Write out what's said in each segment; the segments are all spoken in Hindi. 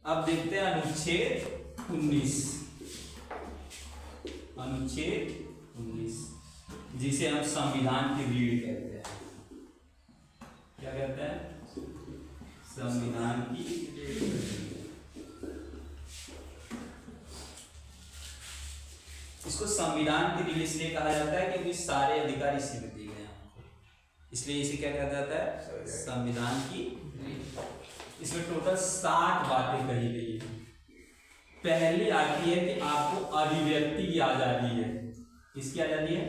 अब देखते हैं अनुच्छेद 19, अनुच्छेद 19 जिसे हम संविधान की रीढ़ कहते हैं। क्या कहते हैं? संविधान की रीढ़। इसको संविधान की रीढ़ इसलिए कहा जाता है क्योंकि सारे अधिकार इसी में दिए गए हैं, इसलिए इसे क्या कहा जाता है? संविधान की रीढ़। इसमें टोटल 60 बातें कही गई है। पहली आती है कि आपको अभिव्यक्ति की आजादी है। किसकी आजादी है?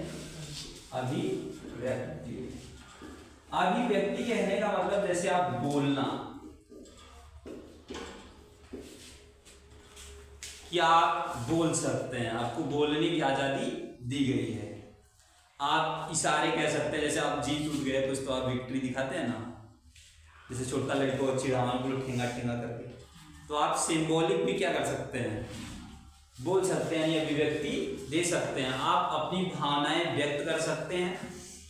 अभिव्यक्ति। अभिव्यक्ति कहने का मतलब जैसे आप बोलना, कि आप बोल सकते हैं, आपको बोलने की आजादी दी गई है। आप इशारे कह सकते हैं, जैसे आप जीत उठ गए कुछ तो आप विक्ट्री दिखाते हैं ना, जैसे छोटा लड़कों को चिढ़ावा को ठेंगा ठेंगा करके, तो आप सिंबॉलिक भी क्या कर सकते हैं? बोल सकते हैं, या अभिव्यक्ति दे सकते हैं। आप अपनी भावनाएं व्यक्त कर सकते हैं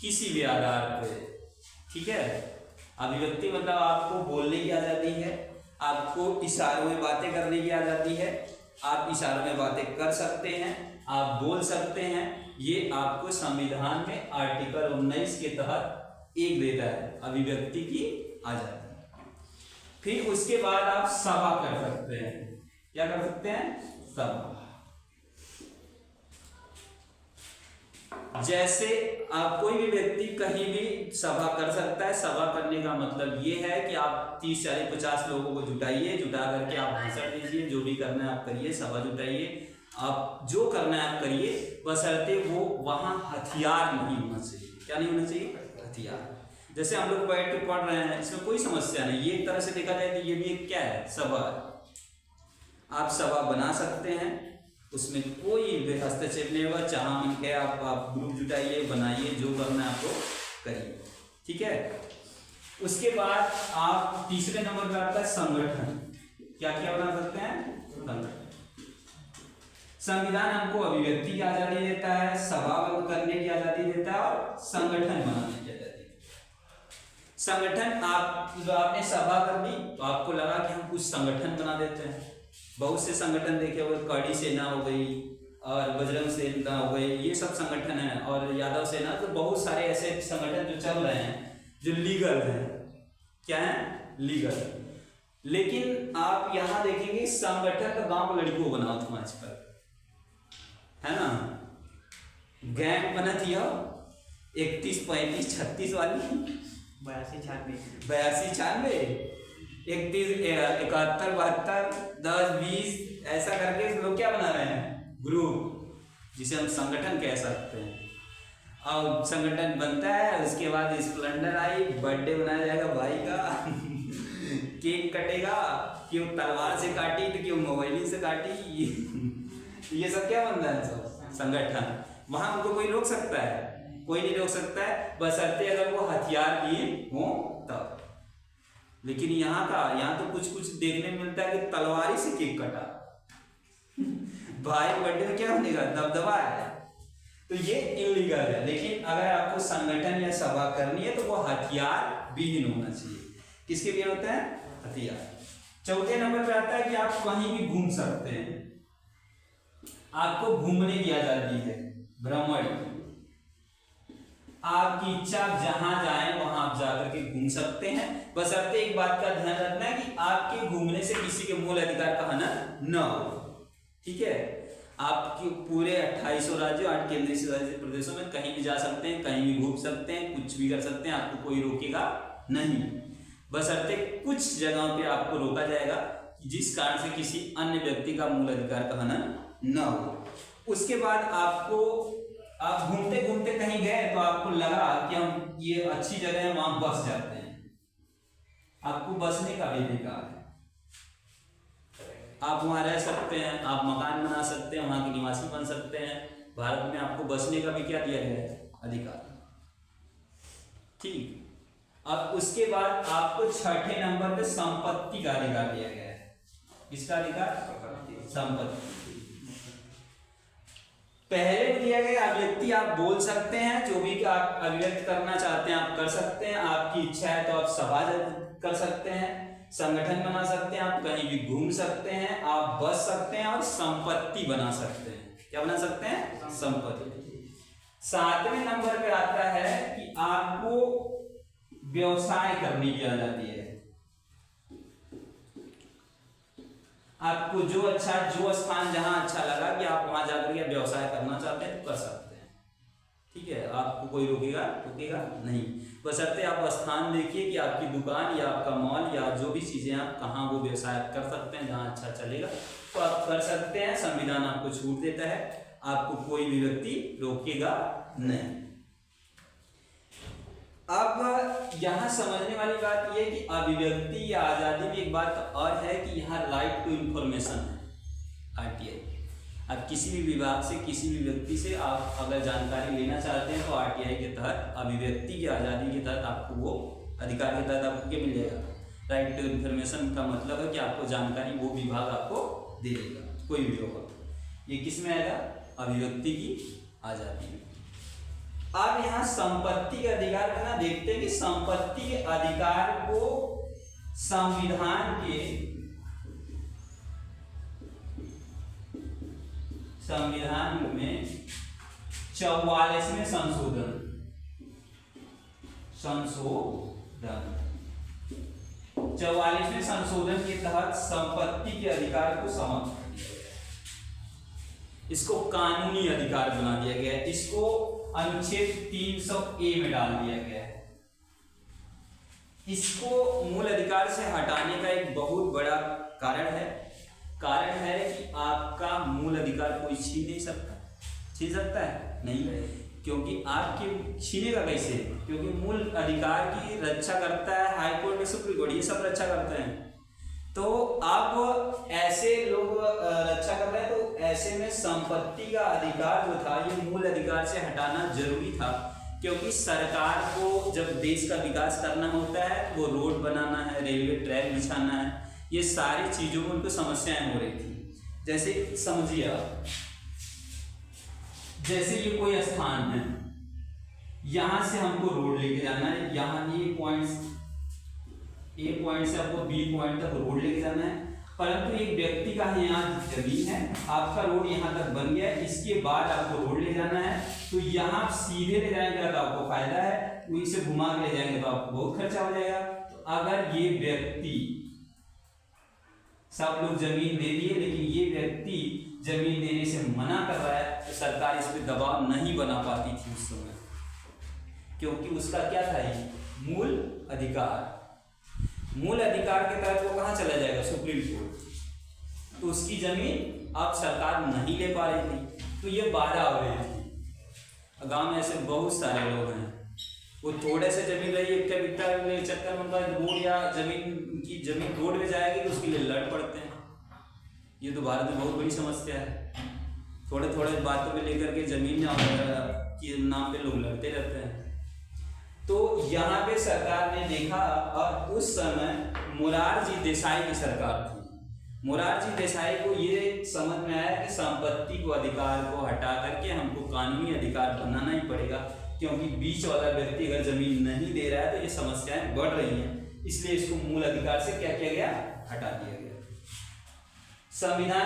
किसी भी आधार पे, ठीक है। अभिव्यक्ति मतलब आपको बोलने की आजादी है, आपको इशारों में बातें करने की आजादी है, आप इशारों में बातें कर सकते हैं, आप बोल सकते हैं। ये आपको संविधान में आर्टिकल 19 के तहत एक देता है, अभिव्यक्ति की आजादी। फिर उसके बाद आप सभा कर सकते हैं। क्या कर सकते हैं? सभा। जैसे आप कोई भी व्यक्ति कहीं भी सभा कर सकता है। सभा करने का मतलब ये है कि आप 30, 40, 50 लोगों को जुटाइए, जुटा करके आप भाषण दीजिए, जो भी करना है आप करिए, सभा जुटाइए, आप जो करना है आप करिए, बशर्ते वो वहां हथियार नहीं होना चाहिए। क्या नहीं होना चाहिए? हथियार। जैसे हम लोग बैठ के पढ़ रहे हैं, इसमें कोई समस्या नहीं। ये एक तरह से देखा जाए तो ये भी एक क्या है? सभा है। आप सभा बना सकते हैं, उसमें कोई हस्तक्षेप नहीं होगा। जहां मन के आप ग्रुप जुटाइए, बनाइए, जो करना है आपको करिए, ठीक है। उसके बाद आप तीसरे नंबर पर आता है संगठन। क्या क्या बना सकते हैं? संगठन। संविधान हमको अभिव्यक्ति की आजादी देता है, सभा करने की आजादी देता है और संगठन बनाने की आजादी देता है। संगठन आपने सभा कर दी तो आपको लगा कि हम कुछ संगठन बना देते हैं। बहुत से संगठन देखे हुए, कड़ी सेना हो गई और बजरंग सेना हो गई, ये सब संगठन है, और यादव सेना, तो बहुत सारे ऐसे संगठन जो चल रहे हैं जो लीगल हैं। क्या है? लीगल। लेकिन आप यहां देखेंगे संगठन का गांव लड़कियों को बनाओ तुम आजकल, है ना। गैंग बना दिया 31, 35, 36 वाली, 82, 96, 82, 91, 71, 72, 10, 20 ऐसा करके लोग क्या बना रहे हैं? ग्रुप, जिसे हम संगठन कह सकते हैं। और संगठन बनता है, उसके बाद स्प्लेंडर आई, बर्थडे मनाया जाएगा भाई का केक कटेगा, क्यों तलवार से काटी तो क्यों मोबाइल से काटी ये सब क्या बन रहा है? सब संगठन। वहां उनको कोई रोक सकता है? कोई नहीं रोक सकता है, बशर्ते अगर वो हथियार लिए हो तब। लेकिन यहाँ तो कुछ कुछ देखने में मिलता है कि तलवारी से केक कटा भाई बर्थडे में क्या बनेगा? दबदबा है, तो ये इलीगल है। लेकिन अगर आपको संगठन या सभा करनी है तो वो हथियार विहीन होना चाहिए। किसके विहीन होता है? हथियार। चौथे नंबर पे आता है कि आप कहीं भी घूम सकते हैं, आपको घूमने की आजादी है, भ्रमण। आपकी इच्छा, आप जहां जाएं वहां आप जाकर के घूम सकते हैं, बशर्ते एक बात का ध्यान रखना है कि आपके घूमने से किसी के मूल अधिकार का हनन न हो, ठीक है। आपके पूरे 2800 राज्यों, 8 केंद्रीय शासित प्रदेशों में कहीं भी जा सकते हैं, कहीं भी घूम सकते हैं, कुछ भी कर सकते हैं, आपको कोई रोकेगा नहीं। बशर्ते कुछ जगहों पे आपको रोका जाएगा जिस कारण से किसी अन्य व्यक्ति का मूल अधिकार का हनन न हो। उसके बाद आप घूमते घूमते कहीं गए तो आपको लगा कि हम ये अच्छी जगह है, वहां बस जाते हैं, आपको बसने का भी अधिकार है। आप वहां रह सकते हैं, आप मकान बना सकते हैं, वहां के निवासी बन सकते हैं। भारत में आपको बसने का भी क्या दिया गया है? अधिकार, ठीक। अब उसके बाद आपको छठे नंबर पे संपत्ति का अधिकार दिया गया है। किसका अधिकार? संपत्ति। पहले दिया गया अभिव्यक्ति, आप बोल सकते हैं, जो भी आप अभिव्यक्त करना चाहते हैं आप कर सकते हैं, आपकी इच्छा है तो आप सभा कर सकते हैं, संगठन बना सकते हैं, आप कहीं भी घूम सकते हैं, आप बच सकते हैं और संपत्ति बना सकते हैं। क्या बना सकते हैं? संपत्ति। 7वें नंबर पे आता है कि आपको व्यवसाय करने की आजादी है। आपको जो स्थान जहां अच्छा लगा कि आप वहां जाकर के व्यवसाय करना चाहते हैं तो कर सकते हैं। ठीक है, आपको कोई रोकेगा नहीं, बशर्ते आप स्थान देखिए कि आपकी दुकान या आपका मॉल या जो भी चीजें आप कहाँ वो व्यवसाय कर सकते हैं, जहां अच्छा चलेगा तो आप कर सकते हैं। संविधान आपको छूट देता है, आपको कोई भी व्यक्ति रोकेगा नहीं। अब यहाँ समझने वाली बात यह कि अभिव्यक्ति या आजादी में एक बात और है कि यहाँ राइट टू इंफॉर्मेशन है, RTI। अब किसी भी विभाग से, किसी भी व्यक्ति से आप अगर जानकारी लेना चाहते हैं तो RTI के तहत, अभिव्यक्ति की आज़ादी के तहत आपको वो अधिकार के तहत आपको क्या मिल जाएगा? राइट टू इंफॉर्मेशन का मतलब है कि आपको जानकारी वो विभाग आपको दे देगा, कोई भी होगा। ये किस में आएगा? अभिव्यक्ति की आज़ादी में। अब यहाँ संपत्ति के अधिकार में ना देखते हैं कि संपत्ति के अधिकार को संविधान में 44वें संशोधन 44वें संशोधन के तहत संपत्ति के अधिकार को समाप्त कर दिया गया। इसको कानूनी अधिकार बना दिया गया है। इसको अनुच्छेद 300A में डाल दिया गया है। इसको मूल अधिकार से हटाने का एक बहुत बड़ा कारण है कि आपका मूल अधिकार कोई छीन नहीं सकता। छीन सकता है? नहीं, क्योंकि आपके छीनेगा कैसे? क्योंकि मूल अधिकार की रक्षा करता है हाई कोर्ट, सुप्रीम कोर्ट, ये सब रक्षा करते हैं। तो आप ऐसे लोग रक्षा कर रहे हैं, तो ऐसे में संपत्ति का अधिकार जो था ये मूल अधिकार से हटाना जरूरी था, क्योंकि सरकार को जब देश का विकास करना होता है, वो रोड बनाना है, रेलवे ट्रैक बिछाना है, ये सारी चीजों में उनको समस्याएं हो रही थी। जैसे समझिए आप, जैसे ये कोई स्थान है, यहां से हमको रोड लेके जाना है, यहाँ A पॉइंट से आपको B पॉइंट तक रोड लेके जाना है, परंतु एक व्यक्ति का यहाँ जमीन है, आपका रोड यहाँ तक बन गया है, इसके बाद आपको रोड ले जाना है, तो यहाँ सीधे ले जाएंगे तो आपको फायदा है, वहीं से घुमा के ले जाएंगे तो आपको बहुत खर्चा हो जाएगा। तो अगर ये व्यक्ति, सब लोग जमीन दे दिए लेकिन ये व्यक्ति जमीन देने से मना कर रहा है, तो सरकार इस पर दबाव नहीं बना पाती थी उस समय, क्योंकि उसका क्या था? मूल अधिकार। मूल अधिकार के तहत वो कहाँ चला जाएगा? Supreme court. तो उसकी जमीन अब सरकार नहीं ले पा रही थी, तो ये बाधा हो रही थी। गांव में ऐसे बहुत सारे लोग हैं, वो थोड़े से जमीन रही है, चक्कर में उनका रोड या जमीन रोड में जाएगी तो उसके लिए लड़ पड़ते हैं। ये तो भारत में बहुत बड़ी समस्या है। थोड़े बातों पे लेकर के जमीन के नाम पे लोग लड़ते रहते हैं। तो यहाँ पे सरकार ने देखा, और उस समय मोरारजी देसाई की सरकार थी। मोरारजी देसाई को ये समझ में आया कि संपत्ति को अधिकार को हटा करके हमको कानूनी अधिकार बनाना ही पड़ेगा, क्योंकि बीच वाला व्यक्ति अगर जमीन नहीं दे रहा है तो ये समस्याएं बढ़ रही हैं। इसलिए इसको मूल अधिकार से क्या किया गया? हटा दिया गया। संविधान